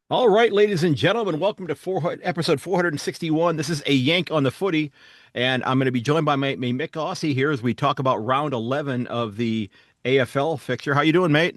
All right, ladies and gentlemen, welcome to episode 461. This is a Yank on the Footy, and I'm going to be joined by my Myk Aussie here as we talk about round 11 of the AFL fixture. How you doing, mate?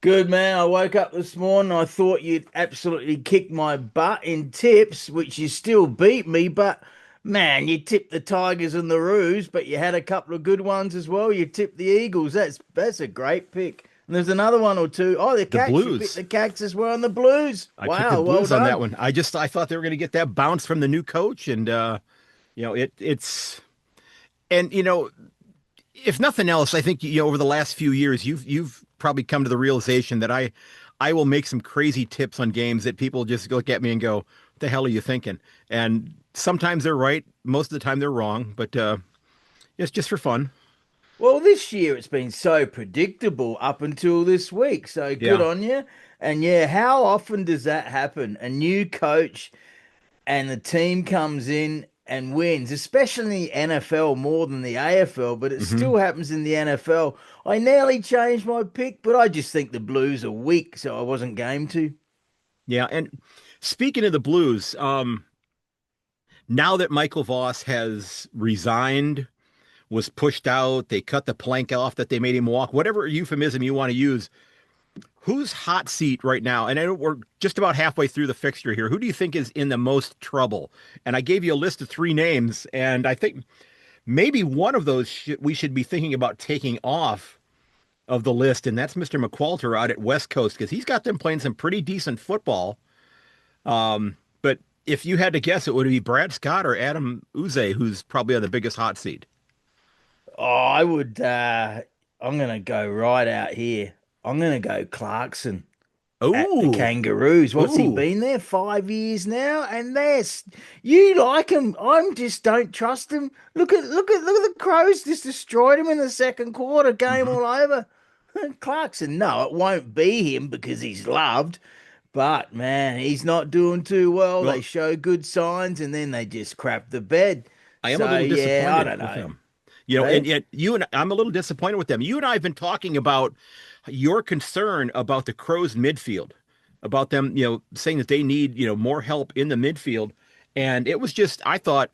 Good man. I woke up this morning. I thought you'd absolutely kick my butt in tips, which you still beat me. But man, you tipped the Tigers and the Roos, but you had a couple of good ones as well. You tipped the Eagles. That's a great pick. And there's another one or two. Oh, the The Cats. You picked Blues. the Cats as well and the Blues. I took the Wow, well Blues on that done. one. I thought they were going to get that bounce from the new coach, and it's and if nothing else, I think over the last few years you've probably come to the realization that I will make some crazy tips on games that people just look at me and go, "What the hell are you thinking?" And sometimes they're right, most of the time they're wrong, but it's just for fun. Well, this year it's been so predictable up until this week. So good Yeah. on you. And yeah, how often does that happen? A new coach and the team comes in and wins, especially in the NFL more than the AFL, but it Hmm. still happens in the NFL. I nearly changed my pick, but I just think the Blues are weak, so I wasn't game to. Yeah. And speaking of the Blues, now that Michael Voss has resigned, was pushed out, they cut the plank off that they made him walk, whatever euphemism you want to use. Who's hot seat right now? And I know we're just about halfway through the fixture here. Who do you think is in the most trouble? And I gave you a list of three names, and I think maybe one of those we should be thinking about taking off of the list, and that's Mr. McQualter out at West Coast because he's got them playing some pretty decent football. But if you had to guess, it would be Brad Scott or Adam Uze, who's probably on the biggest hot seat. Oh, I'm gonna go right out here. I'm gonna go Clarkson at the Oh, Kangaroos. What's he ooh. been there? 5 years now, and you like him. I'm just don't trust him. Look at the Crows just destroyed him in the second quarter. Game Hmm. all over. Clarkson, no, it won't be him because he's loved. But man, he's not doing too well. They Well, show good signs and then they just crap the bed. I am a So little yeah, I disappointed don't with know. them. And Hey? yet I'm a little disappointed with them. You and I have been talking about your concern about the Crows midfield, about them, saying that they need, more help in the midfield. And it was just, I thought,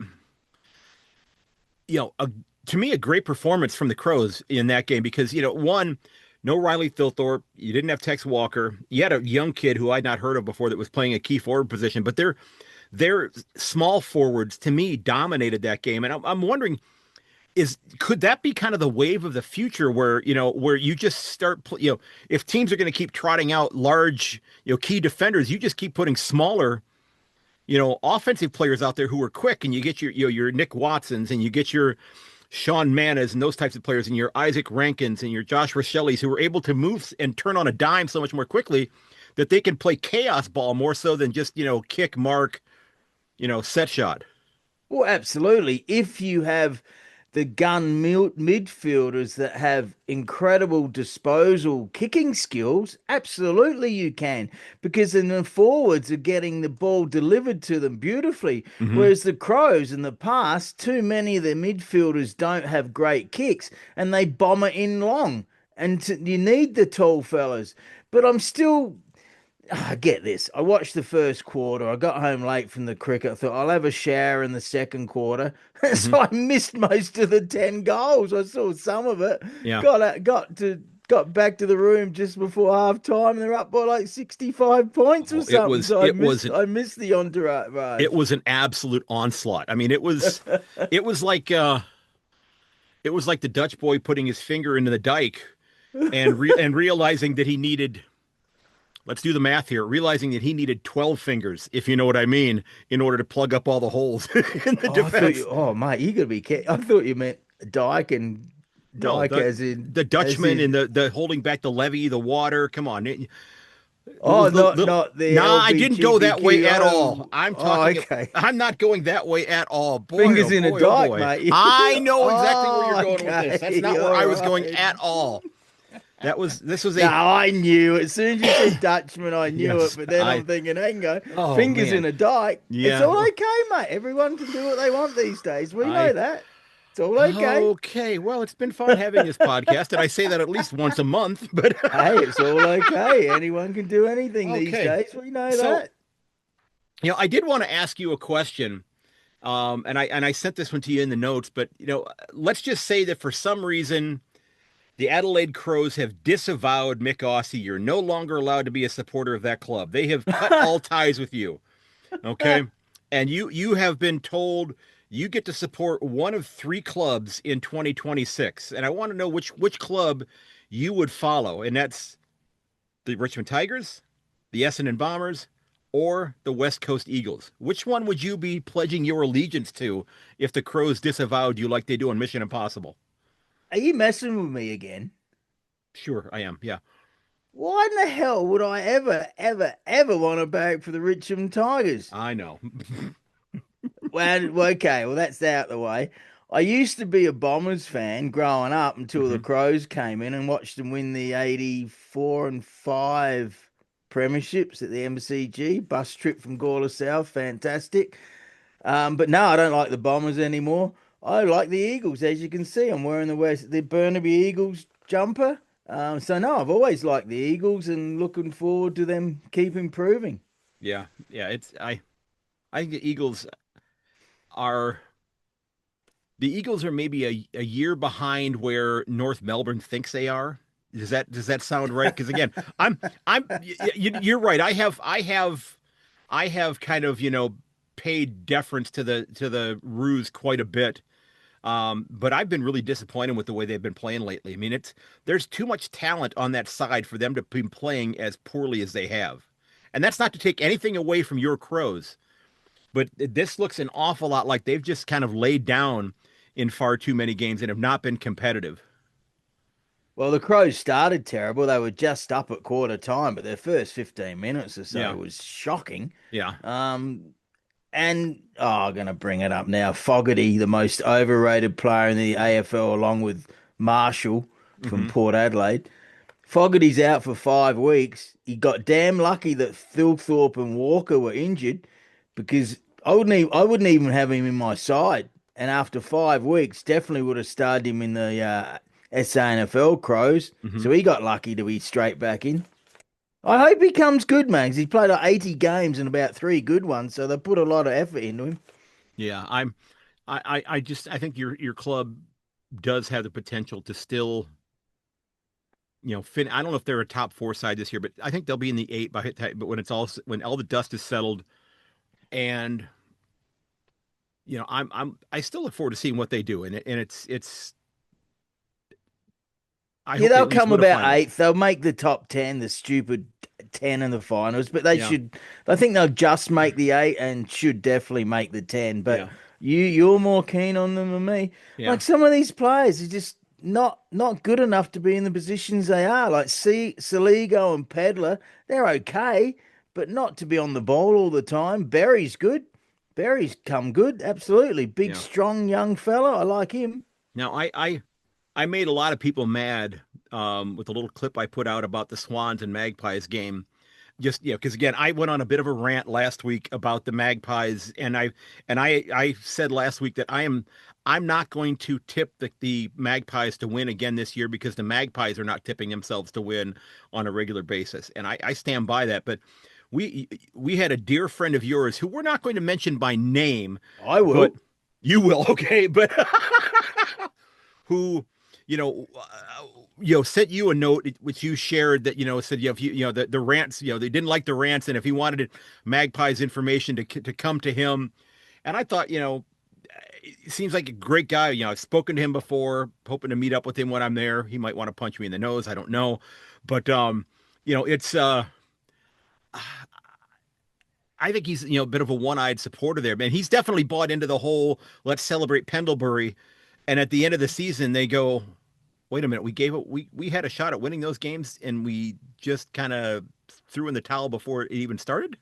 you know, a, to me, a great performance from the Crows in that game because, one, no Riley Thilthorpe, you didn't have Tex Walker, you had a young kid who I'd not heard of before that was playing a key forward position, but their small forwards to me dominated that game. And I'm wondering, could that be kind of the wave of the future where where you just start if teams are going to keep trotting out large key defenders, you just keep putting smaller offensive players out there who are quick, and you get your Nick Watsons and you get your Sean Manas and those types of players and your Isaac Rankins and your Josh Rochellis who are able to move and turn on a dime so much more quickly that they can play chaos ball more so than just kick, mark, set shot. Well, absolutely. If you have the midfielders that have incredible disposal kicking skills, absolutely you can. Because then the forwards are getting the ball delivered to them beautifully. Hmm. Whereas the Crows in the past, too many of their midfielders don't have great kicks and they bomb it in long. And you need the tall fellas. But I'm still get this. I watched the first quarter. I got home late from the cricket. I thought I'll have a shower in the second quarter. Hmm. So I missed most of the 10 goals. I saw some of it. Yeah. Got back to the room just before half time. They're up by like 65 points or Oh, it something. was So it was I missed the entourage. it was an absolute onslaught. I mean, it was like it was like the Dutch boy putting his finger into the dike and realizing that he needed, let's do the math here, realizing that he needed 12 fingers, if you know what I mean, in order to plug up all the holes in the defense. Oh mate, you gotta be careful. I thought you meant Dyke and No, Dyke the as Dutchman and in the holding back the levee, the water. Come on. It oh was little. not the Nah, I didn't go that way LBGTQ. at all. Oh, okay. I'm not going that way at all. Boy, oh Fingers in a boy, oh dike, boy. mate. I know exactly where you're Oh, going with this. That's okay. not where All I was going right. at all. This was No, a, I knew it. As soon as you said Dutchman, I knew it. yes, But then I'm thinking, hang on, oh fingers in man. a dike. It's Yeah. all okay, mate. Everyone can do what they want these days. We know I, that. It's all okay. Okay, well, it's been fun having this podcast, and I say that at least once a month, but Hey, it's all okay. Anyone can do anything these okay. days. We know So, that. I did want to ask you a question. And I sent this one to you in the notes, but let's just say that for some reason the Adelaide Crows have disavowed Myk Aussie. You're no longer allowed to be a supporter of that club. They have cut all ties with you. Okay. And you have been told you get to support one of three clubs in 2026. And I want to know which club you would follow. And that's the Richmond Tigers, the Essendon Bombers, or the West Coast Eagles. Which one would you be pledging your allegiance to if the Crows disavowed you like they do on Mission Impossible? Are you messing with me again? Sure, I am. Yeah. Why in the hell would I ever, ever, ever want to back for the Richmond Tigers? I know. Well, okay, well, that's out the way. I used to be a Bombers fan growing up until the Hmm. Crows came in and watched them win the 84 and 5 premierships at the MCG. Bus trip from Gawler South, fantastic. But no, I don't like the Bombers anymore. I like the Eagles, as you can see. I'm wearing the Burnaby Eagles jumper. So no, I've always liked the Eagles and looking forward to them keep improving. Yeah. Yeah. I think are the Eagles are maybe a year behind where North Melbourne thinks they are. Does that sound right? Because again, you're right. I have kind of paid deference to the Roos quite a bit. But I've been really disappointed with the way they've been playing lately. I mean, there's too much talent on that side for them to be playing as poorly as they have. And that's not to take anything away from your Crows, but this looks an awful lot like they've just kind of laid down in far too many games and have not been competitive. Well, the Crows started terrible. They were just up at quarter time, but their first 15 minutes or so Yeah, was shocking. yeah. Um, and I'm going to bring it up now. Fogarty, the most overrated player in the AFL, along with Marshall from Hmm. Port Adelaide. Fogarty's out for 5 weeks. He got damn lucky that Thilthorpe and Walker were injured because I wouldn't even have him in my side. And after 5 weeks, definitely would have started him in the SANFL Crows. Hmm. So he got lucky to be straight back in. I hope he comes good, man, 'cause he played like 80 games and about three good ones. So they put a lot of effort into him. Yeah, I think your club does have the potential to still, I don't know if they're a top four side this year, but I think they'll be in the eight but when all the dust is settled, and I still look forward to seeing what they do, and it's I Yeah, hope they they'll at least come win a about final. eighth. They'll make the top 10, the stupid 10 in the finals, but Yeah, I think they'll just make the eight and should definitely make the 10. But yeah, you're more keen on them than me. yeah, Like some of these players are just not good enough to be in the positions they are. Like Saligo and Pedler, they're okay, but not to be on the ball all the time. Berry's good. Berry's come good, absolutely. Big, yeah. strong young fella. I like him. Now I made a lot of people mad with a little clip I put out about the Swans and Magpies game. Just because again, I went on a bit of a rant last week about the Magpies, and I said last week that I'm not going to tip the Magpies to win again this year because the Magpies are not tipping themselves to win on a regular basis, and I stand by that. But we had a dear friend of yours who we're not going to mention by name, I but will. you will, okay? But who you know sent you a note which you shared that said if the rants they didn't like the rants, and if he wanted Magpies information to come to him. And I thought, he seems like a great guy. I've spoken to him before, hoping to meet up with him when I'm there. He might want to punch me in the nose, I don't know. But it's I think he's a bit of a one-eyed supporter there, man. He's definitely bought into the whole let's celebrate Pendlebury. And at the end of the season they go, wait a minute, we had a shot at winning those games and we just kind of threw in the towel before it even started.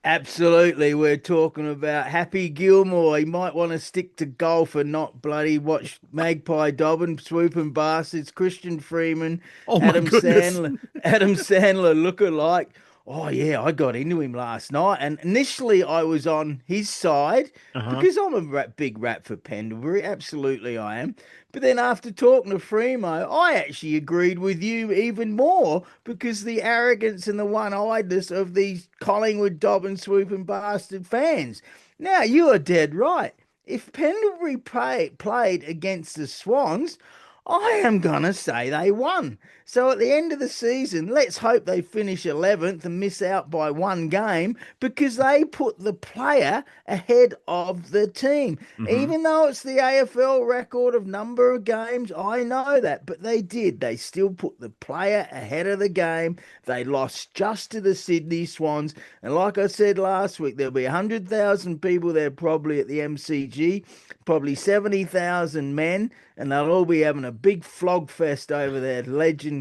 Absolutely. We're talking about Happy Gilmore. He might want to stick to golf and not bloody watch Magpie Dobbin, Swooping Bastards, Christian Freeman, Oh my Adam goodness. Sandler, Adam Sandler look alike. Oh yeah, I got into him last night, and initially I was on his side Uh-huh. because I'm a big rat for Pendlebury. Absolutely, I am. But then after talking to Fremo, I actually agreed with you even more because the arrogance and the one-eyedness of these Collingwood dob and swooping bastard fans. Now you are dead right. If Pendlebury played against the Swans, I am gonna say they won. So at the end of the season, let's hope they finish 11th and miss out by one game because they put the player ahead of the team. Mm-hmm. Even though it's the AFL record of number of games, I know that, but they did. They still put the player ahead of the game. They lost just to the Sydney Swans. And like I said last week, there'll be 100,000 people there probably at the MCG, probably 70,000 men, and they'll all be having a big flog fest over their legend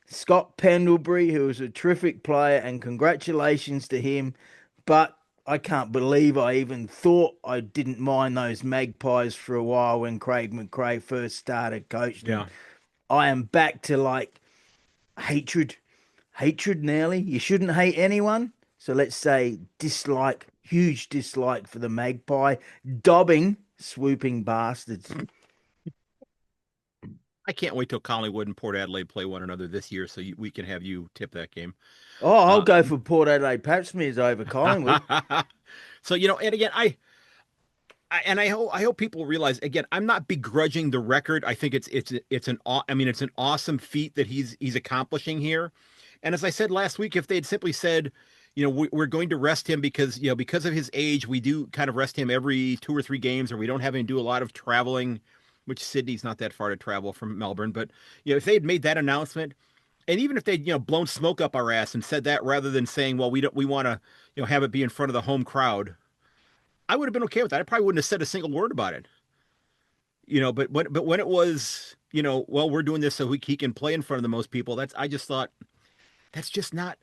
Scott Pendlebury, who was a terrific player, and congratulations to him. But I can't believe I even thought I didn't mind those Magpies for a while when Craig McRae first started coaching them. Yeah. I am back to like hatred, hatred nearly. You shouldn't hate anyone. So let's say dislike, huge dislike for the Magpie, dobbing, swooping bastards. I can't wait till Collingwood and Port Adelaide play one another this year, so we can have you tip that game. Oh, I'll Uh, go for Port Adelaide Pap smears over Collingwood. so and again, I hope people realize again, I'm not begrudging the record. I think I mean it's an awesome feat that he's accomplishing here. And as I said last week, if they'd simply said, we're going to rest him because because of his age, we do kind of rest him every 2 or 3 games, or we don't have him do a lot of traveling, which Sydney's not that far to travel from Melbourne. But if they had made that announcement, and even if they'd blown smoke up our ass and said that rather than saying, well, we want to have it be in front of the home crowd, I would have been okay with that. I probably wouldn't have said a single word about it. But when it was, well, we're doing this so he can play in front of the most people. I just thought that's just not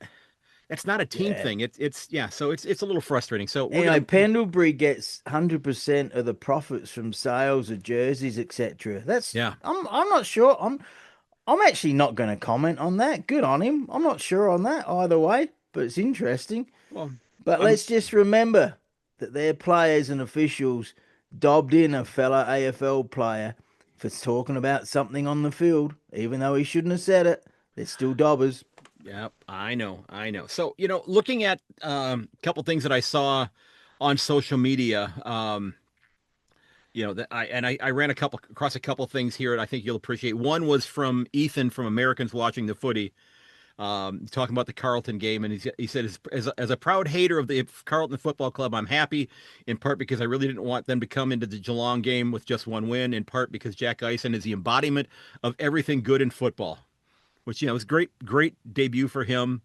that's not a team Yeah. thing. It's yeah. So it's a little frustrating. So we're Anyway, gonna Pendlebury gets 100% of the profits from sales of jerseys, etc. That's yeah. I'm not sure. I'm actually not going to comment on that. Good on him. I'm not sure on that either way, but it's interesting. Well, But I'm let's just remember that their players and officials dobbed in a fellow AFL player for talking about something on the field, even though he shouldn't have said it. They're still dobbers. yeah. I know. So looking at a couple things that I saw on social media. That I ran across a couple things here, and I think you'll appreciate. One was from Ethan from Americans Watching the Footy, talking about the Carlton game, and he said, as a proud hater of the Carlton Football Club, I'm happy in part because I really didn't want them to come into the Geelong game with just one win, in part because Jack Eisen is the embodiment of everything good in football, which is great debut for him.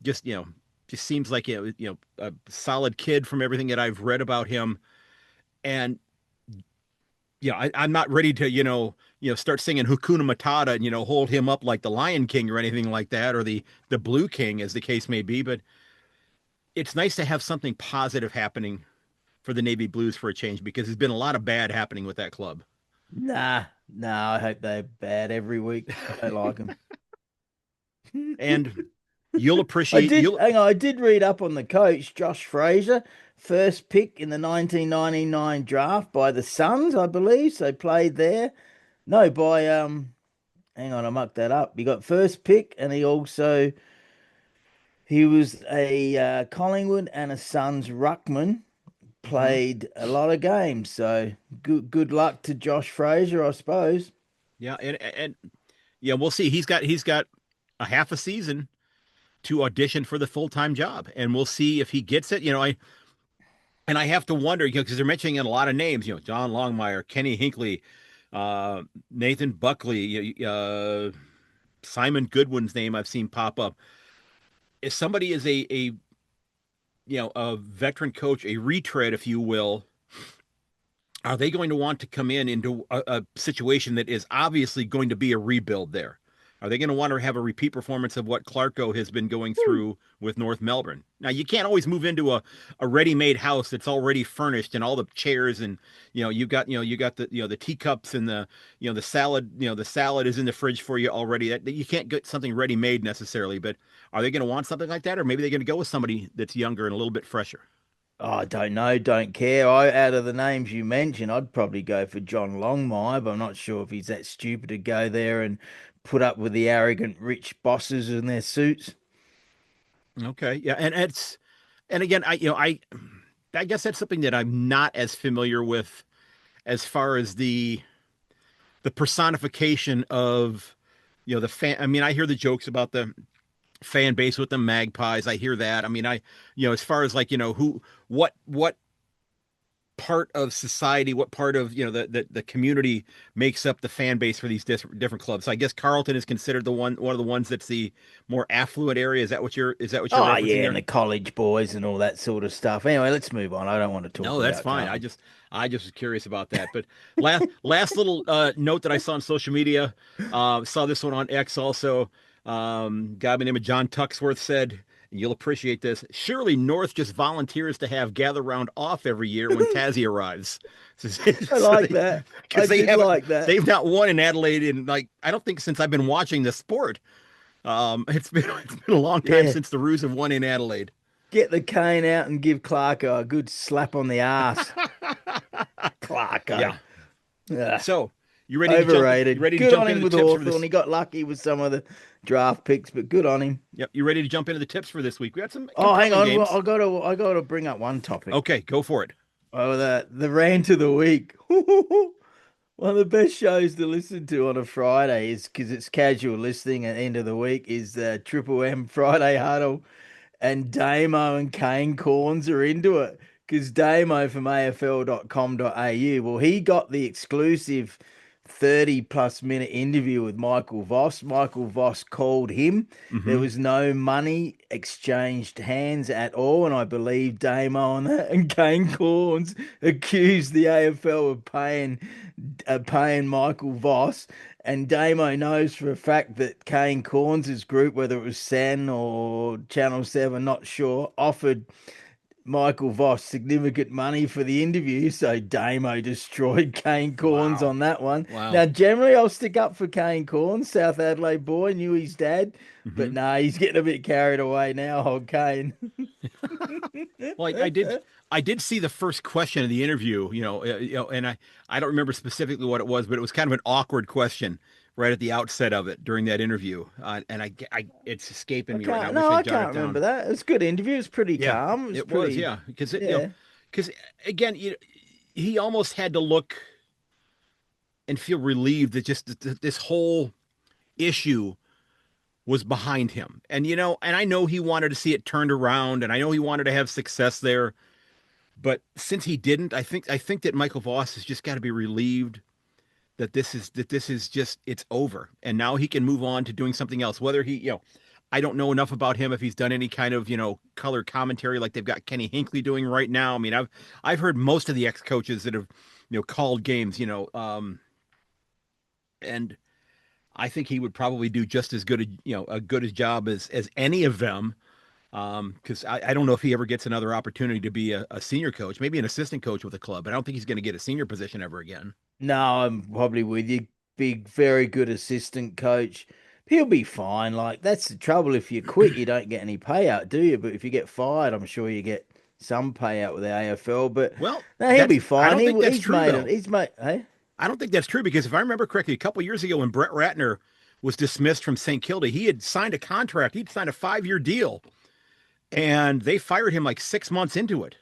Just seems like a solid kid from everything that I've read about him, and I'm not ready to, start singing Hakuna Matata and, hold him up like the Lion King or anything like that, or the Blue King, as the case may be. But it's nice to have something positive happening for the Navy Blues for a change because there's been a lot of bad happening with that club. Nah, I hope they're bad every week. I don't like them. And you'll I appreciate did, you'll hang on, I did read up on the coach, Josh Fraser, first pick in the 1999 draft by the Suns, I believe. So played there. No, by hang on, I mucked that up. He got first pick, and he was a Collingwood and a Suns ruckman. Mhm. Played a lot of games, so good luck to Josh Fraser, I suppose. Yeah, and yeah, we'll see. He's got a half a season to audition for the full-time job, and we'll see if he gets it. I have to wonder, because they're mentioning a lot of names, John Longmire, Kenny Hinkley, uh, Nathan Buckley, Simon Goodwin's name I've seen pop up. If somebody is a veteran coach, a retread, if you will, are they going to want to come into a situation that is obviously going to be a rebuild there? Are they going to want to have a repeat performance of what Clarko has been going through with North Melbourne? Now, you can't always move into a ready-made house that's already furnished and all the chairs and you got the the teacups and the the salad the salad is in the fridge for you already. That you can't get something ready-made necessarily. But are they going to want something like that, or maybe they're going to go with somebody that's younger and a little bit fresher? Oh, I don't know, don't care. Out of the names you mentioned, I'd probably go for John Longmire, but I'm not sure if he's that stupid to go there and put up with the arrogant rich bosses in their suits. Okay, yeah, and again, I guess that's something that I'm not as familiar with as far as the personification of the fan. I mean, I hear the jokes about the fan base with the Magpies. I hear that. I mean, as far as like who what part of society, what part of the community makes up the fan base for these different clubs. So I guess Carlton is considered the one of the ones that's the more affluent area. Is that what you're Oh, referencing yeah, there? and the college boys and all that sort of stuff. Anyway, let's move on. I don't want to talk No, that's about fine. I Carlton. just I just was curious about that. But last little note that I saw on social media, saw this one on X also. Guy by the name of John Tuxworth said, and you'll appreciate this. Surely North just volunteers to have gather round off every year when Tassie arrives. So, I so like they, that. I because they did haven't, like that. they've not won in Adelaide in like I don't think since I've been watching the sport. It's been a long time Yeah. since the Roos have won in Adelaide. Get the cane out and give Clarko a good slap on the ass. Clarko. Yeah. Ugh, So you ready to jump? You overrated. ready to Good jump on into him the with tips for Hawthorn. this? He got lucky with some of the draft picks, but good on him. Yep. You ready to jump into the tips for this week? We had some Oh, hang compelling on. Well, games. I gotta bring up one topic. Okay, go for it. Oh, the rant of the week. One of the best shows to listen to on a Friday is because it's casual listening at the end of the week is the Triple M Friday Huddle, and Damo and Kane Corns are into it because Damo from AFL.com.au, well, he got the exclusive 30 plus minute interview with Michael Voss. Michael Voss called him. There Hmm. was no money exchanged hands at all, and I believe Damo on that. And Kane Corns accused the AFL of paying Michael Voss. And Damo knows for a fact that Kane Corns' group, whether it was Sen or Channel 7, not sure, offered Michael Voss significant money for the interview. So Damo destroyed Kane Corns Wow. on that one. Wow. Now, generally, I'll stick up for Kane Corns, South Adelaide boy, knew his dad. But Hmm. nah, he's getting a bit carried away now, old Kane. Well, I did see the first question of the interview, and I don't remember specifically what it was, but it was kind of an awkward question right at the outset of it during that interview, and it's escaping me right now. I wish I I'd jot can't it remember down. that. It was a good interview. It was pretty Yeah, calm. It was it was. pretty, Yeah, because yeah. because again, he almost had to look and feel relieved that just this whole issue was behind him. And I know he wanted to see it turned around and I know he wanted to have success there, but since he didn't, I think that Michael Voss has just got to be relieved that this is just it's over and now he can move on to doing something else. Whether I don't know enough about him if he's done any kind of, color commentary like they've got Kenny Hinckley doing right now. I mean, I've heard most of the ex-coaches that have, called games, and I think he would probably do just as good a good a job as any of them. Because I don't know if he ever gets another opportunity to be a senior coach, maybe an assistant coach with a club, but I don't think he's going to get a senior position ever again. No, I'm probably with you. Big, very good assistant coach. He'll be fine. Like, that's the trouble. If you quit, you don't get any payout, do you? But if you get fired, I'm sure you get some payout with the AFL. But Well, no, he'll that's be I fine. don't think that's He's true made it. though. He's made, hey? I don't think that's true because if I remember correctly, a couple years ago when Brett Ratner was dismissed from St. Kilda, he had signed a contract. He'd signed a 5-year deal, and they fired him like 6 months into it.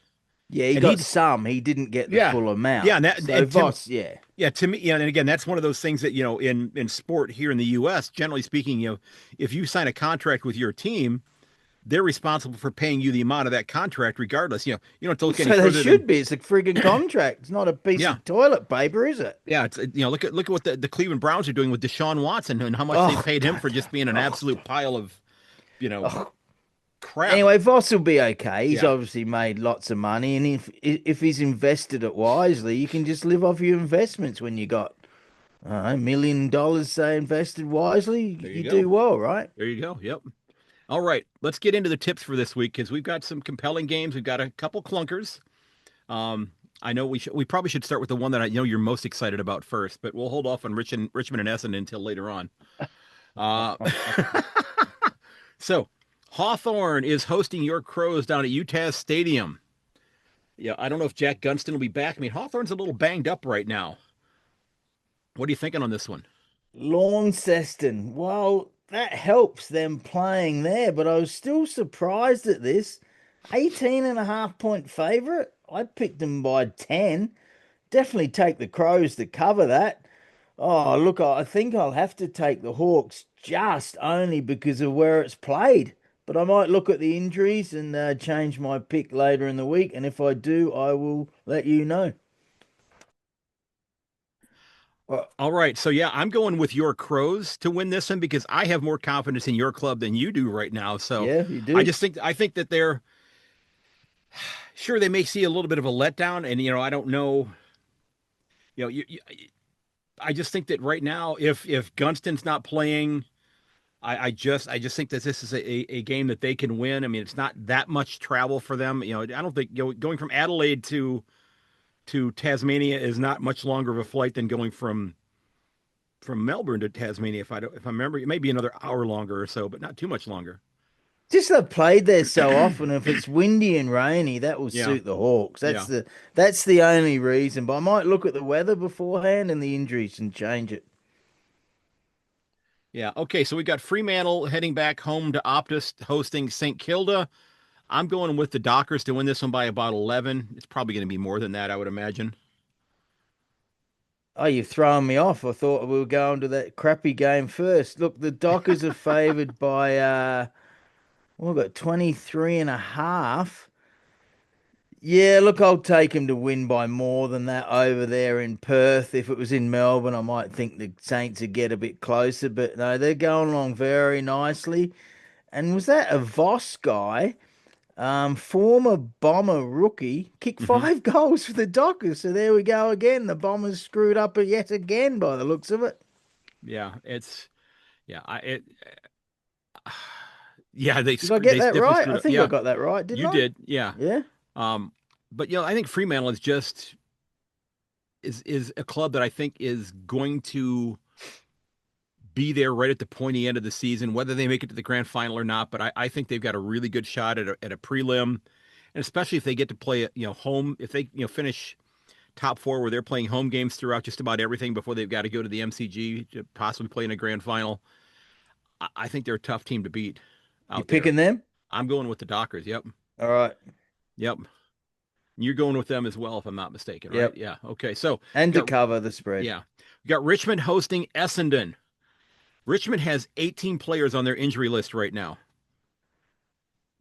Yeah, he And got he, some. He didn't get the yeah, full yeah, amount. and that So and Tim, Voss, yeah. yeah, to me, yeah, and again, that's one of those things that in sport here in the U.S., generally speaking, if you sign a contract with your team, they're responsible for paying you the amount of that contract, regardless. You don't have to look any So they further than should be. It's a friggin' contract. It's not a piece yeah, of toilet paper, is it? yeah. It's look at what the Cleveland Browns are doing with Deshaun Watson and how much they Oh, paid him don't. for just being an Oh, absolute pile of you know oh. crap. Anyway, Voss will be okay. He's Yeah. obviously made lots of money, and if he's invested it wisely, you can just live off your investments when you got $1 million, say, invested wisely, There you you go. do well, right? There you go. Yep. All right, let's get into the tips for this week because we've got some compelling games. We've got a couple clunkers. Um, I know we probably should start with the one that I know you're most excited about first, but we'll hold off on Richmond and Essendon until later on. Uh, so Hawthorne is hosting your Crows down at UTAS Stadium. Yeah, I don't know if Jack Gunston will be back. I mean, Hawthorne's a little banged up right now. What are you thinking on this one? Launceston. Well, that helps them playing there, but I was still surprised at this. 18.5 point favorite. I picked them by 10. Definitely take the Crows to cover that. Oh, look, I think I'll have to take the Hawks just only because of where it's played. But I might look at the injuries and change my pick later in the week. And if I do, I will let you know. Well, All right, so yeah, I'm going with your Crows to win this one because I have more confidence in your club than you do right now. So yeah, you do. I think that they're sure they may see a little bit of a letdown, and I don't know, I just think that right now, if Gunston's not playing, I just think that this is a game that they can win. I mean, it's not that much travel for them. I don't think going from Adelaide to Tasmania is not much longer of a flight than going from Melbourne to Tasmania. If I remember, it may be another hour longer or so, but not too much longer. Just they've played there so often. If it's windy and rainy, that will Yeah, suit the Hawks. yeah, That's the only reason. But I might look at the weather beforehand and the injuries and change it. yeah. Okay, so we got Fremantle heading back home to Optus hosting St. Kilda. I'm going with the Dockers to win this one by about 11. It's probably going to be more than that, I would imagine. Oh, you've thrown me off. I thought we were going to that crappy game first. Look, the Dockers are favoured by we've got 23.5. Yeah, look, I'll take him to win by more than that over there in Perth. If it was in Melbourne, I might think the Saints would get a bit closer, but no, they're going along very nicely. And was that a Voss guy, former Bomber rookie, kicked Hmm. 5 goals for the Dockers? So there we go again. The Bombers screwed up yet again by the looks of it. Yeah, yeah, yeah, Did I get they that definitely right? screwed I up. think I Yeah, got that right, didn't you I? did. Yeah. Yeah. Um, but I think Fremantle is a club that I think is going to be there right at the pointy end of the season, whether they make it to the grand final or not. But I think they've got a really good shot at a prelim, and especially if they get to play home, if they finish top four where they're playing home games throughout just about everything before they've got to go to the MCG to possibly play in a grand final. I think they're a tough team to beat You out there. picking them? I'm going with the Dockers. Yep, All right. yep. You're going with them as well, if I'm not mistaken, right? Yep. Yeah. Okay. So And we to got cover the spread. yeah, we got Richmond hosting Essendon. Richmond has 18 players on their injury list right now.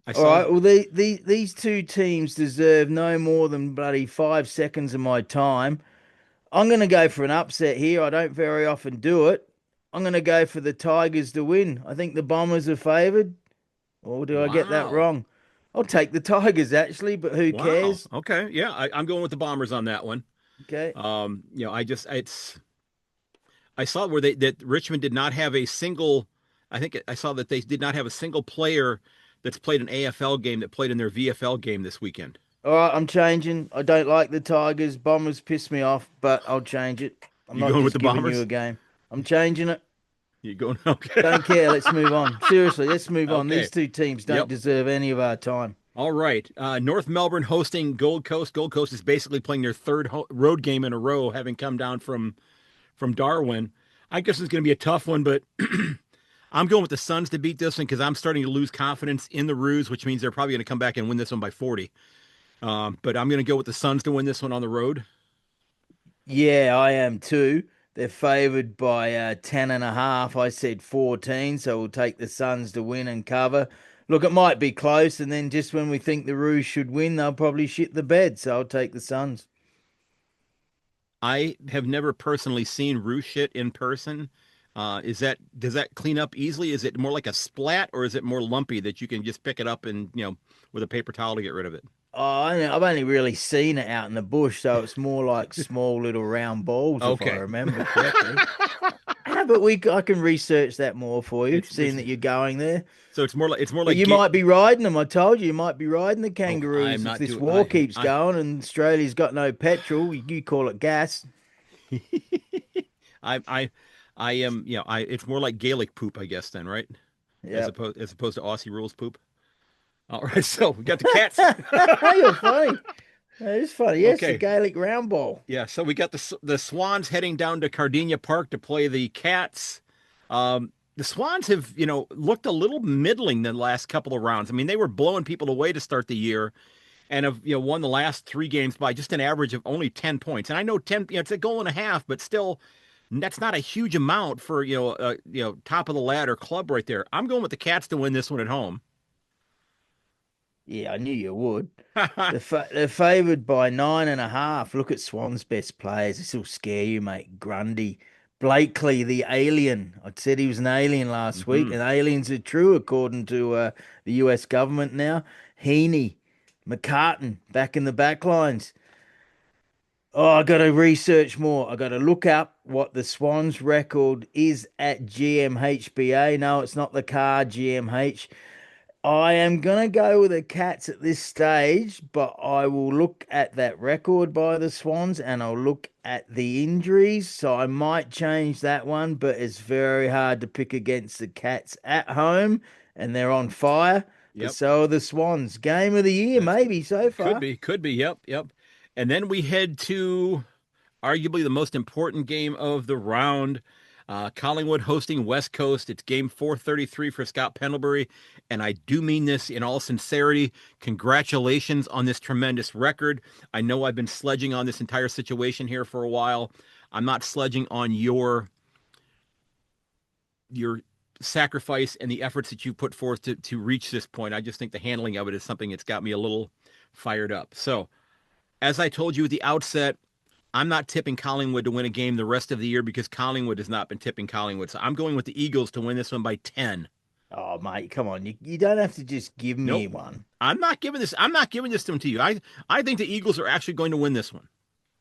I All saw. right. Well, these two teams deserve no more than bloody 5 seconds of my time. I'm going to go for an upset here. I don't very often do it. I'm going to go for the Tigers to win. I think the Bombers are favoured. Or do I get that Wow. wrong? I'll take the Tigers actually, but who Wow. cares? Okay. Yeah, I'm going with the Bombers on that one. Okay. I just I saw where that Richmond did not have a single. I think I saw that they did not have a single player that's played an AFL game that played in their VFL game this weekend. All right, I'm changing. I don't like the Tigers. Bombers piss me off, but I'll change it. I'm You not going with just the giving you a Bombers? game. I'm changing it. You going? Okay. Don't care. Let's move on. Seriously, let's move on. Okay. These two teams don't Yep. deserve any of our time. All right. North Melbourne hosting Gold Coast. Gold Coast is basically playing their third road game in a row, having come down from Darwin. I guess it's going to be a tough one, but I'm going with the Suns to beat this one because I'm starting to lose confidence in the Roos, which means they're probably going to come back and win this one by 40. But I'm going to go with the Suns to win this one on the road. Yeah, I am too. They're favoured by 10.5. I said 14, so we'll take the Suns to win and cover. Look, it might be close, and then just when we think the Roos should win, they'll probably shit the bed. So I'll take the Suns. I have never personally seen Roos shit in person. Does that clean up easily? Is it more like a splat or is it more lumpy that you can just pick it up and with a paper towel to get rid of it? I've only really seen it out in the bush, so it's more like small little round balls, if I Okay. remember correctly. But I can research that more for you, seeing It's that you're going there. so it's more But like you might be riding them. I told you, you might be riding the oh, I'm kangaroos if not this doing war keeps going and Australia's got no petrol. You call it gas. I I I am, I it's more like Gaelic poop, I guess then, right? Yep. As opposed to Aussie rules poop. All right, so we got the cats. You're funny. That is funny. Yes, the Okay. Gaelic round ball. Yeah, so we got the Swans heading down to Cardinia Park to play the Cats. The Swans have, looked a little middling the last couple of rounds. I mean, they were blowing people away to start the year and have, won the last three games by just an average of only 10 points. And I know 10, it's a goal and a half, but still that's not a huge amount for, top of the ladder club right there. I'm going with the Cats to win this one at home. Yeah, I knew you would. They're favoured by 9.5. Look at Swan's best players. This will scare you, mate. Grundy, Blakely, the alien. I said he was an alien last week, Hmm. and aliens are true according to the US government now. Heaney, McCartan back in the back lines. Oh, I got to research more. I got to look up what the Swans record is at GMHBA. No, it's not the car GMH. I am gonna go with the Cats at this stage, but I will look at that record by the Swans and I'll look at the injuries. So I might change that one, but it's very hard to pick against the Cats at home and they're on fire. But Yep. so are the Swans. Game of the year, That's maybe so could far. be, could be. Yep, yep. And then we head to arguably the most important game of the round. Collingwood hosting West Coast. It's game 433 for Scott Pendlebury. And I do mean this in all sincerity. Congratulations on this tremendous record. I know I've been sledging on this entire situation here for a while. I'm not sledging on your sacrifice and the efforts that you put forth to reach this point. I just think the handling of it is something that's got me a little fired up. So, as I told you at the outset, I'm not tipping Collingwood to win a game the rest of the year because Collingwood has not been tipping Collingwood. So I'm going with the Eagles to win this one by 10. Oh, mate, come on. You don't have to just give me Nope. one. I'm not giving this to you. I think the Eagles are actually going to win this one.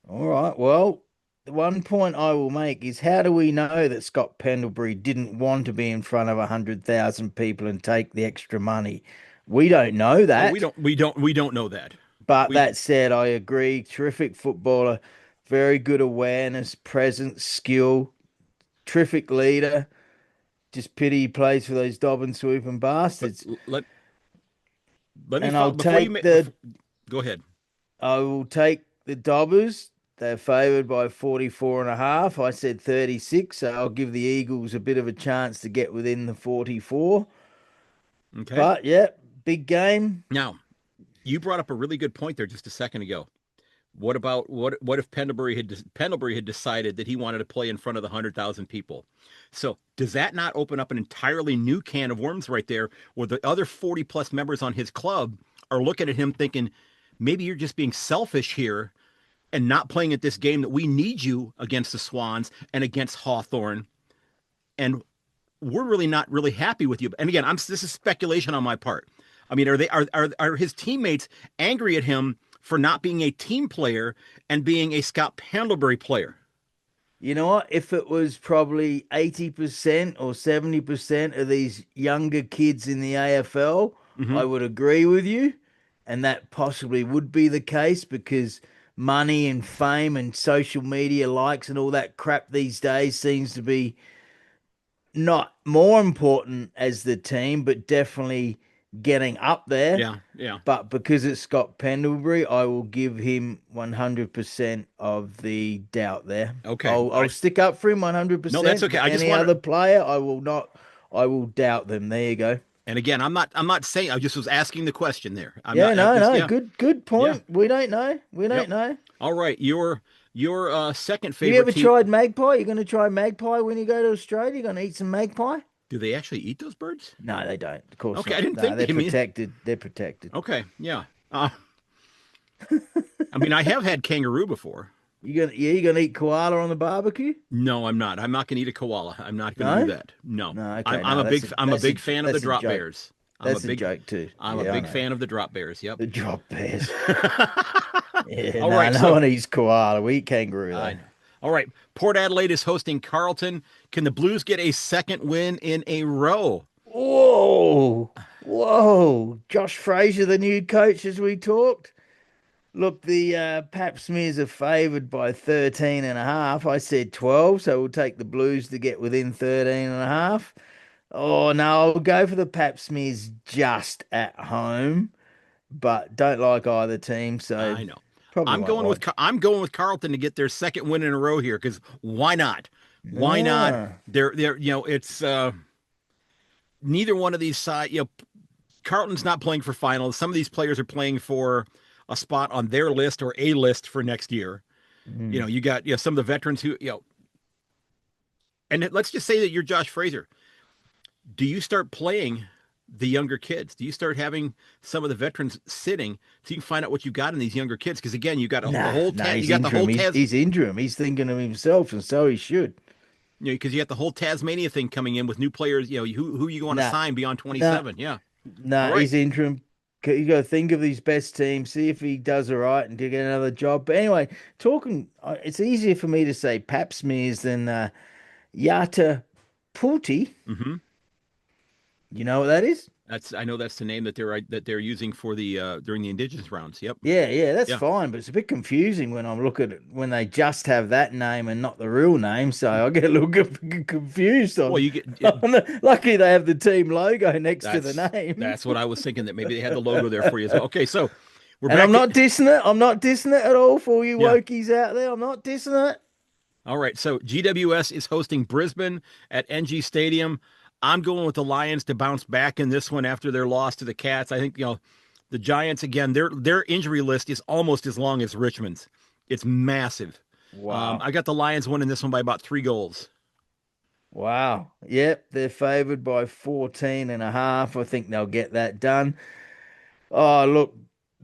All right. Well, the one point I will make is how do we know that Scott Pendlebury didn't want to be in front of 100,000 people and take the extra money? We don't know Oh, that. we don't know that. But We that said, I agree. Terrific footballer, very good awareness, presence, skill, terrific leader. Just pity he plays for those Dobbin swooping but bastards. let me And follow before you go ahead. I will take the Dobbers. They're favoured by 44.5. I said 36, so I'll give the Eagles a bit of a chance to get within the 44. Okay. But yeah, big game. Now, you brought up a really good point there just a second ago. What about what if Pendlebury had decided that he wanted to play in front of the 100,000 people? So does that not open up an entirely new can of worms right there, where the other 40 plus members on his club are looking at him thinking, maybe you're just being selfish here and not playing at this game that we need you against the Swans and against Hawthorn, and we're really not really happy with you. And again, this is speculation on my part. I mean, are his teammates angry at him for not being a team player and being a Scott Pendlebury player? You know what? If it was probably 80% or 70% of these younger kids in the AFL, Mm-hmm. I would agree with you. And that possibly would be the case because money and fame and social media likes and all that crap these days seems to be not more important as the team, but definitely getting up there. Yeah, yeah. But because it's Scott Pendlebury, I will give him 100% of the doubt there. Okay. I'll stick up for him No, that's 100%, okay. but I just any want to. other player, I will not. I will doubt them. There you go. And again, I'm not saying. I just was asking the question there. I'm Yeah, not. no, Just no, yeah, good yeah. point. We don't know. We don't Yep. know. All right. Your second Have you favorite ever team. tried magpie? You're going to try magpie when you go to Australia? You're going to eat some magpie? Do they actually eat those birds? No, they don't. Of course Okay, I not. didn't No, think they're they mean. protected. They're protected. Okay, yeah. I mean, I have had kangaroo before. You're gonna eat koala on the barbecue? No, I'm not going to eat a koala. I'm not going to do No? that. No, No, okay, I'm no, a big fan of the that's a drop joke. bears. I'm a That's a big joke too. I'm a Yeah, I big know. fan of the drop bears. Yep. The drop bears. Yeah, All no, right, no so one eats koala. We eat kangaroo I though. know. All right, Port Adelaide is hosting Carlton. Can the Blues get a second win in a row? Whoa, whoa! Josh Fraser, the new coach, as we talked. Look, the Pap Smears are favoured by 13 and a half. I said 12, so we'll take the Blues to get within 13 and a half. Oh, no, I'll go for the Pap Smears just at home, but don't like either team, so I know. probably won't watch. I'm going with Carlton to get their second win in a row here because why not? Why not? Ah, They're it's neither one of these side. Carlton's not playing for finals. Some of these players are playing for a spot on their list or a list for next year. mm. You got some of the veterans who and let's just say that you're Josh Fraser. Do you start playing the younger kids? Do you start having some of the veterans sitting so you can find out what you got in these younger kids? Because again, you got the Nah, whole nah, you he's got the whole interim. He's interim. He's thinking of himself, and so he should. because you got the whole Tasmania thing coming in with new players. Who you want to Nah, sign beyond nah, 27? Yeah. All nah, right. he's interim. You got to think of his best team, see if he does all right, and to get another job. But anyway, talking, it's easier for me to say Pap smears than Yata Pulti. Mm-hmm. You know what that is? I know that's the name that they're using for the during the Indigenous rounds. Yep. Yeah, yeah, that's Yeah. fine, but it's a bit confusing when I'm looking at when they just have that name and not the real name. So I get a little confused Well, on. you get Luckily, they have the team logo next to the that's name. that's what I was thinking that maybe they had the logo there for you as well. Okay, so we're And I'm back to not dissing it. I'm not dissing it at all for all you yeah. wokies out there. I'm not dissing it. All right, so GWS is hosting Brisbane at NG Stadium. I'm going with the Lions to bounce back in this one after their loss to the Cats. I think the Giants again. Their injury list is almost as long as Richmond's. It's massive. Wow. I got the Lions winning this one by about 3 goals. Wow. Yep, they're favored by 14 and a half. I think they'll get that done. Oh, look,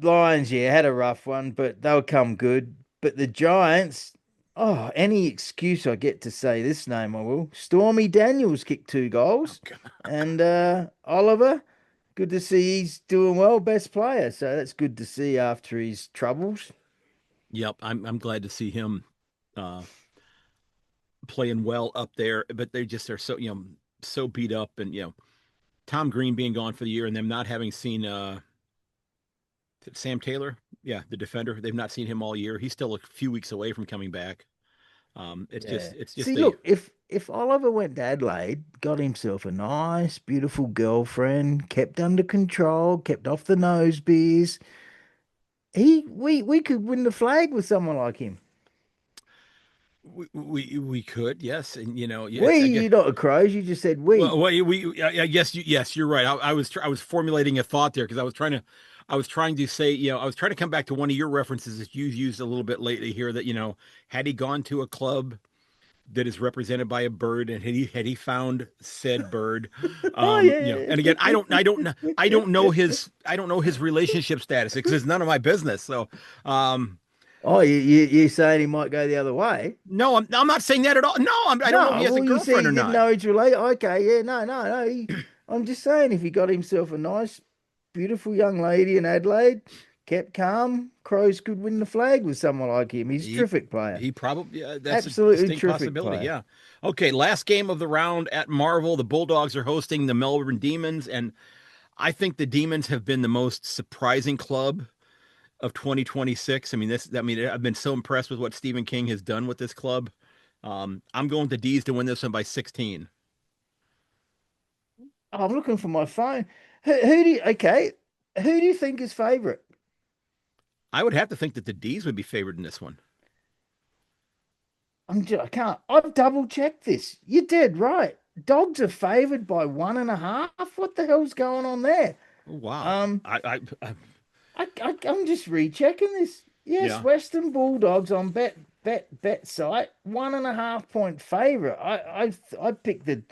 Lions, yeah, had a rough one, but they'll come good. But the Giants, oh, any excuse I get to say this name, I will. Stormy Daniels kicked 2 goals. And Oliver, good to see he's doing well, best player. So that's good to see after his troubles. Yep, I'm glad to see him uh, playing well up there. But they just are so so beat up, and Tom Green being gone for the year, and them not having seen Sam Taylor, yeah, the defender. They've not seen him all year. He's still a few weeks away from coming back. Yeah. It's See, just a look, if Oliver went to Adelaide, got himself a nice, beautiful girlfriend, kept under control, kept off the nose beers, we could win the flag with someone like him. we could, yes, and yeah, We, I guess. you're not a crows, you just said Well, we. I guess yes, you're right. I was formulating a thought there because I was trying to say, I was trying to come back to one of your references that you've used a little bit lately here that had he gone to a club that is represented by a bird and had he found said bird, Oh and again, I don't know yeah. his relationship status because it's none of my business. So, Oh, you saying he might go the other way? no, I'm not saying that at all. No, I don't know if he No, has a well, you see, girlfriend he or didn't not. know he's related. Okay, yeah, no. I'm just saying, if he got himself a nice, beautiful young lady in Adelaide, kept calm, Crows could win the flag with someone like him. He's a He terrific player, he probably that's a absolutely distinct terrific possibility. player. Yeah. Okay, last game of the round at Marvel, the Bulldogs are hosting the Melbourne Demons, and I think the Demons have been the most surprising club of 2026. I've been so impressed with what Stephen King has done with this club. I'm going to D's to win this one by 16. Oh, I'm looking for my phone. Who do you, okay? Who do you think is favourite? I would have to think that the D's would be favored in this one. I can't. I've double checked this. You're dead right. Dogs are favoured by 1.5. What the hell's going on there? Oh, wow. Um, I I'm just rechecking this. Yes, yeah. Western Bulldogs on bet site 1.5 point favourite. I picked the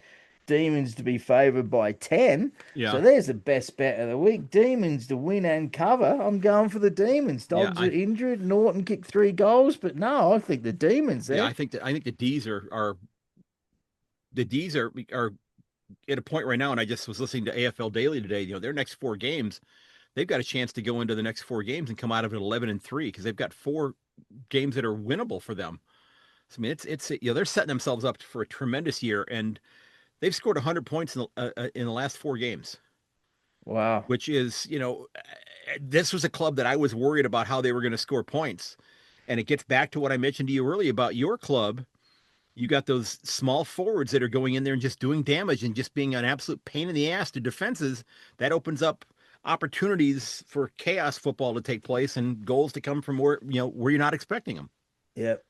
Demons to be favoured by 10. Yeah. So there's the best bet of the week. Demons to win and cover. I'm going for the Demons. Yeah, Dogs are injured. Norton kicked 3 goals, but no, I think the Demons yeah, there. I think the D's are the D's are at a point right now, and I just was listening to AFL Daily today. Their next 4 games, they've got a chance to go into the next 4 games and come out of it 11-3 because they've got 4 games that are winnable for them. So, I mean, it's they're setting themselves up for a tremendous year, and they've scored 100 points in the last 4 games, Wow. which is this was a club that I was worried about how they were going to score points, and it gets back to what I mentioned to you earlier about your club. You got those small forwards that are going in there and just doing damage and just being an absolute pain in the ass to defenses. That opens up opportunities for chaos football to take place and goals to come from where you're not expecting them. Yep.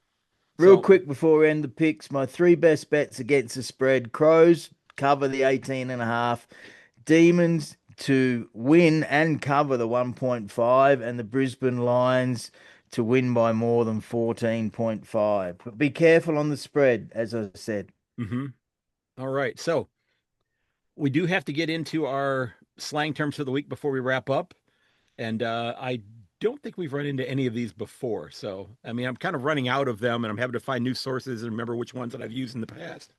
Real So, quick before we end the picks, my three best bets against the spread: Crows cover the 18.5, Demons to win and cover the 1.5, and the Brisbane Lions to win by more than 14.5. But be careful on the spread, as I said. mhm. All right. So we do have to get into our slang terms for the week before we wrap up. And I don't think we've run into any of these before. So, I mean, I'm kind of running out of them and I'm having to find new sources and remember which ones that I've used in the past.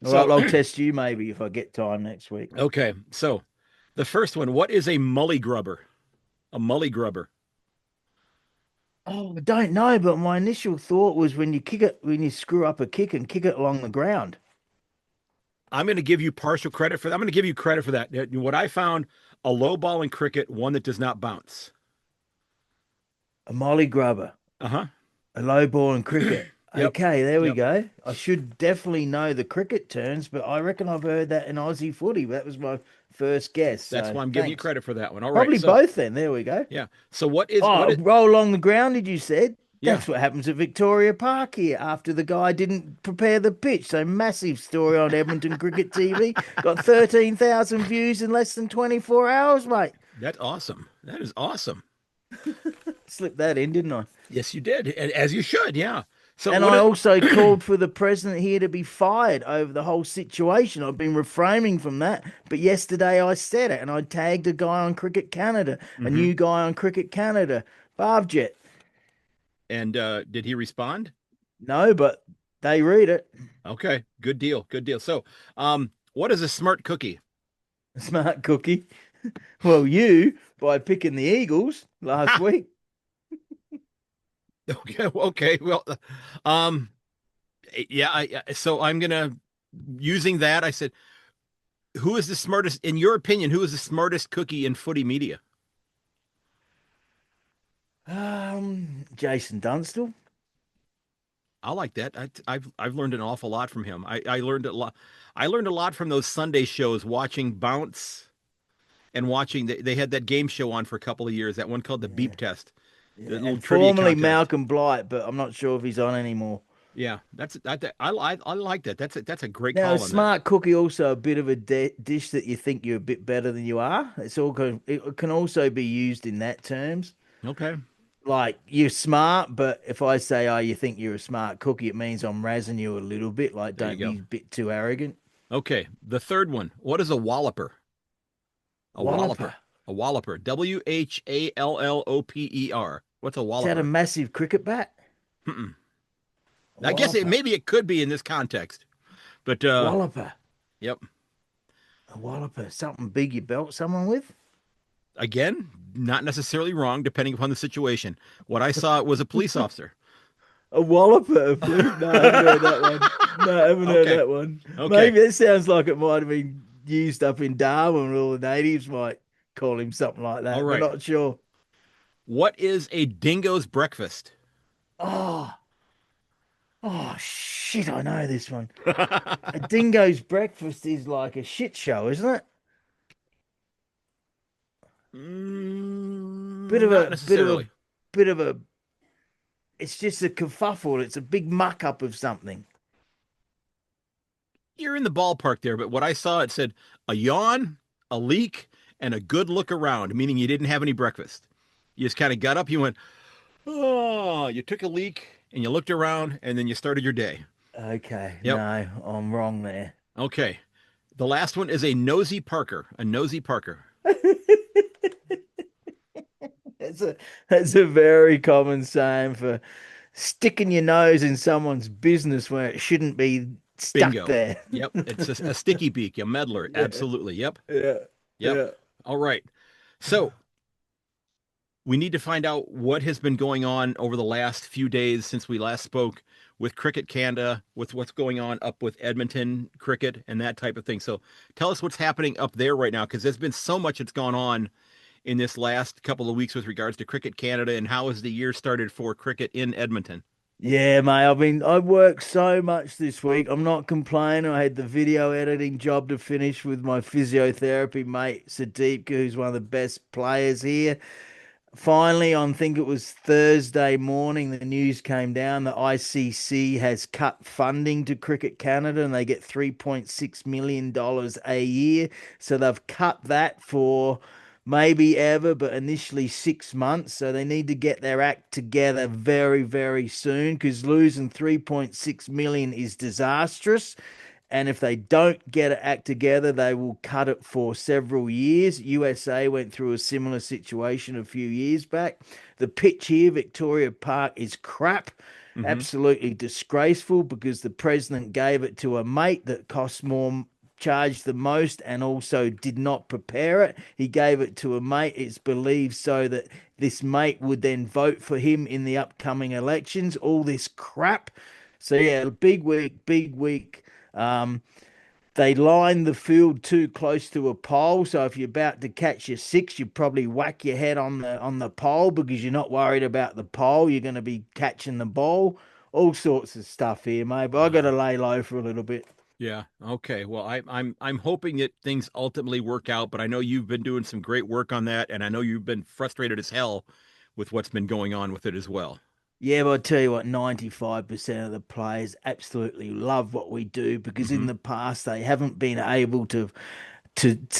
All right, So, I'll test you maybe if I get time next week. okay. So, the first one, what is a mully grubber? A mully grubber. Oh, I don't know, but my initial thought was when you kick it, when you screw up a kick and kick it along the ground. I'm going to give you partial credit for that. I'm going to give you credit for that. What I found, a low ball in cricket, one that does not bounce. A molly grubber, Uh-huh. a low ball in cricket. Yep. Okay, there we Yep. go. I should definitely know the cricket terms, but I reckon I've heard that in Aussie footy. That was my first guess. That's So why I'm giving you thanks. credit for that one. All right. Probably So, both then. There we go. yeah. So what Oh, is roll along the ground, did you said? yeah. That's what happens at Victoria Park here after the guy didn't prepare the pitch. So massive story on Edmonton Cricket TV. Got 13,000 views in less than 24 hours, mate. That's awesome. That is awesome. Slipped that in, didn't I? Yes, you did. As you should. Yeah. So And what I is also called for the president here to be fired over the whole situation. I've been refraining from that, but yesterday I said it, and I tagged a guy on Cricket Canada, a hmm new guy on Cricket Canada, Barbjet. And did he respond? No, but they read it. Okay. Good deal. Good deal. So, what is a smart cookie? Smart cookie. Well, you by picking the Eagles last Ha! week. Okay. Okay. Well, um, yeah. So I'm gonna using that. I said, who is the smartest, in your opinion? Who is the smartest cookie in footy media? Jason Dunstall. I like that. I've learned an awful lot from him. I learned a lot. I learned a lot from those Sunday shows, watching Bounce and watching. They had that game show on for a couple of years. That one called the Yeah, Beep Test, the yeah, little and trivia formerly contest. Malcolm Blight, but I'm not sure if he's on anymore. Yeah, I like that. That's a great Now, a call on that. smart cookie also a bit of a dish that you think you're a bit better than you are. It can also be used in that terms. Okay, Like you're smart, but if I say, "Oh, you think you're a smart cookie," it means I'm razzing you a little bit. Like, there you don't be go. a bit too arrogant. Okay, the third one. What is a walloper? A walloper. Walloper. A walloper. WHALLOPER. What's a Is that a walloper? massive cricket bat? Mm-mm. A I guess walloper. maybe it could be in this context, but Walloper. yep. A walloper. Something big you belt someone with? Again, not necessarily wrong, depending upon the situation. What I saw was a police officer. A walloper, please. No, I haven't heard that one. No, I haven't heard Okay, that one. okay, Maybe it sounds like it might have been used up in Darwin, or the natives might call him something like all that, but right. not sure. What is a dingo's breakfast? Oh, oh shit! I know this one. A dingo's breakfast is like a shit show, isn't it? Bit of Not a bit of a necessarily. bit of a. It's just a kerfuffle. It's a big muck up of something. You're in the ballpark there, but what I saw, it said a yawn, a leak, and a good look around, meaning you didn't have any breakfast. You just kind of got up, you went, oh, you took a leak and you looked around and then you started your day. Okay, Yep. no, I'm wrong there. Okay. The last one is a nosy Parker. A nosy Parker. That's a very common saying for sticking your nose in someone's business where it shouldn't be stuck Bingo. there. Yep. It's a sticky beak, a meddler. Yeah, Absolutely. Yep. yeah, Yep. yeah. All right. So we need to find out what has been going on over the last few days since we last spoke with Cricket Canada, with what's going on up with Edmonton Cricket and that type of thing. So tell us what's happening up there right now, because there's been so much that's gone on in this last couple of weeks with regards to Cricket Canada, and how has the year started for cricket in Edmonton? Yeah, mate. I've worked so much this week. I'm not complaining. I had the video editing job to finish with my physiotherapy mate Sadiq, who's one of the best players here. Finally, on I think it was Thursday morning, the news came down that ICC has cut funding to Cricket Canada and they get $3.6 million a year. So they've cut that for maybe ever, but initially 6 months. So they need to get their act together very, very soon because losing 3.6 million is disastrous. And if they don't get it act together, they will cut it for several years. USA went through a similar situation a few years back. The pitch here, Victoria Park, is crap. Mm-hmm. Absolutely disgraceful because the president gave it to a mate that cost more, charged the most, and also did not prepare it. He gave it to a mate, it's believed, so that this mate would then vote for him in the upcoming elections. All this crap. So, yeah, big week, big week. Um, they line the field too close to a pole, so if you're about to catch your six, you probably whack your head on the pole because you're not worried about the pole. You're going to be catching the ball. All sorts of stuff here, mate. But I got to Wow. lay low for a little bit. Yeah. Okay. Well, I'm hoping that things ultimately work out, but I know you've been doing some great work on that, and I know you've been frustrated as hell with what's been going on with it as well. Yeah, but I tell you what, 95% of the players absolutely love what we do because in Mm-hmm. the past they haven't been able to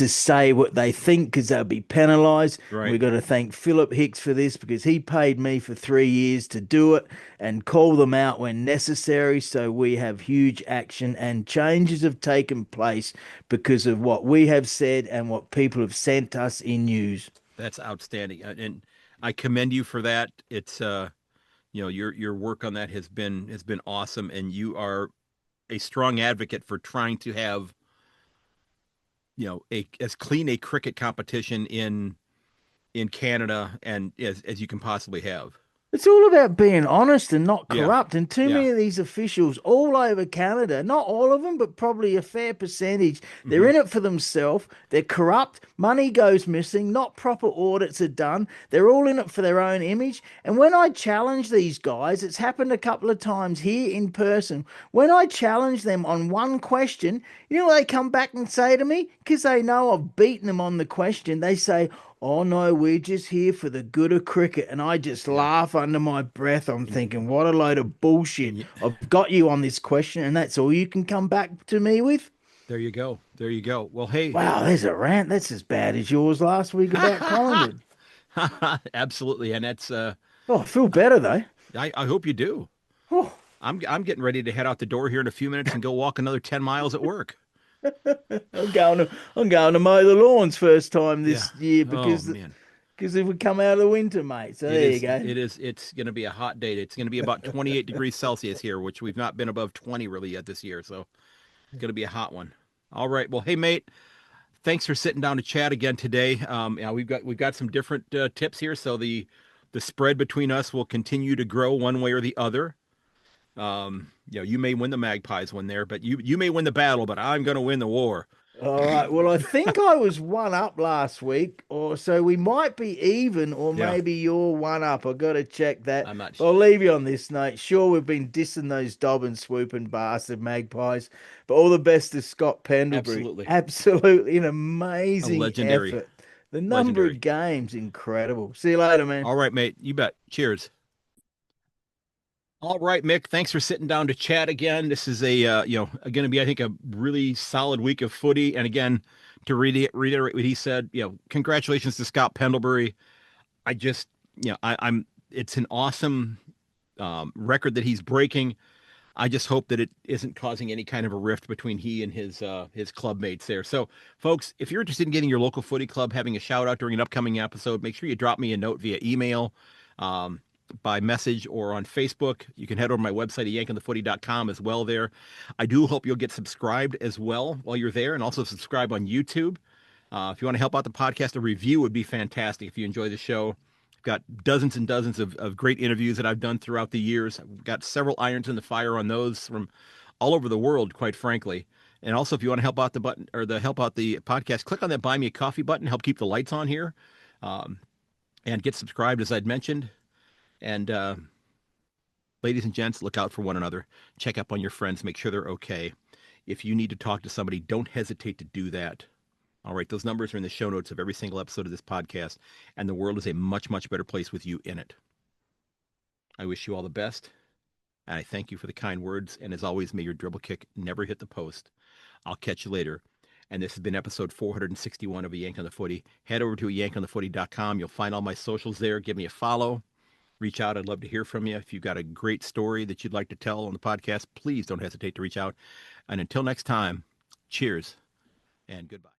say what they think because they'll be penalised. Right. We've got to thank Philip Hicks for this because he paid me for 3 years to do it and call them out when necessary. So we have huge action and changes have taken place because of what we have said and what people have sent us in news. That's outstanding, and I commend you for that. It's your work on that has been awesome, and you are a strong advocate for trying to have a as clean a cricket competition in Canada and as you can possibly have. It's all about being honest and not Yeah. corrupt. And too Yeah. many of these officials all over Canada, not all of them, but probably a fair percentage, they're Hmm. in it for themselves. They're corrupt. Money goes missing. Not proper audits are done. They're all in it for their own image. And when I challenge these guys, it's happened a couple of times here in person. When I challenge them on one question, you know what they come back and say to me? Because they know I've beaten them on the question. They say, oh no, we're just here for the good of cricket. And I just Yeah. laugh under my breath. I'm And thinking, what a load of bullshit. and I've got you on this question, and that's all you can come back to me with. there you go. There you go. Well, hey. Wow, there's a rant. That's as bad as yours last week about Collingwood. Absolutely. And that's Oh, I feel better though. I hope you do. Oh, I'm getting ready to head out the door here in a few minutes and go walk another 10 miles at work. I'm going to mow the lawns first time Yeah. this year Oh because man. if we come out of the winter, mate. So there you go. It's going to be a hot day. It's going to be about 28 degrees Celsius here, which we've not been above 20 really yet this year. So it's going to be a hot one. All right. Well, hey mate, thanks for sitting down to chat again today. We've got some different tips here. So the spread between us will continue to grow one way or the other. You may win the Magpies one there, but you may win the battle, but I'm going to win the war. All right. Well, I think I was one up last week, or so we might be even, or Yeah. maybe you're one up. I got to check that. I'm not. But I'll leave you on this note. Sure, we've been dissing those dob and swooping bastard magpies, but all the best to Scott Pendlebury. Absolutely. Absolutely an A amazing legendary, effort. The number legendary. of games, incredible. See you later, man. All right, mate. You bet. Cheers. All right, Mick. Thanks for sitting down to chat again. This is going to be, I think, a really solid week of footy. And again, to reiterate what he said, congratulations to Scott Pendlebury. I just, I'm. It's an awesome record that he's breaking. I just hope that it isn't causing any kind of a rift between he and his club mates there. So, folks, if you're interested in getting your local footy club having a shout out during an upcoming episode, make sure you drop me a note via email. by message or on Facebook. You can head over to my website at ayankonthefooty.com as well there. I do hope you'll get subscribed as well while you're there, and also subscribe on YouTube. If you want to help out the podcast, a review would be fantastic if you enjoy the show. I've got dozens and dozens of great interviews that I've done throughout the years. I've got several irons in the fire on those from all over the world, quite frankly. And also, if you want to help out the button or help out the podcast, click on that Buy Me a Coffee button, help keep the lights on here, and get subscribed, as I'd mentioned. And ladies and gents, look out for one another. Check up on your friends. Make sure they're okay. If you need to talk to somebody, don't hesitate to do that. All right, those numbers are in the show notes of every single episode of this podcast, and the world is a much, much better place with you in it. I wish you all the best, and I thank you for the kind words. And as always, may your dribble kick never hit the post. I'll catch you later. And this has been episode 461 of A Yank on the Footy. Head over to ayankonthefooty.com. You'll find all my socials there. Give me a follow. Reach out. I'd love to hear from you. If you've got a great story that you'd like to tell on the podcast, please don't hesitate to reach out. And until next time, cheers and goodbye.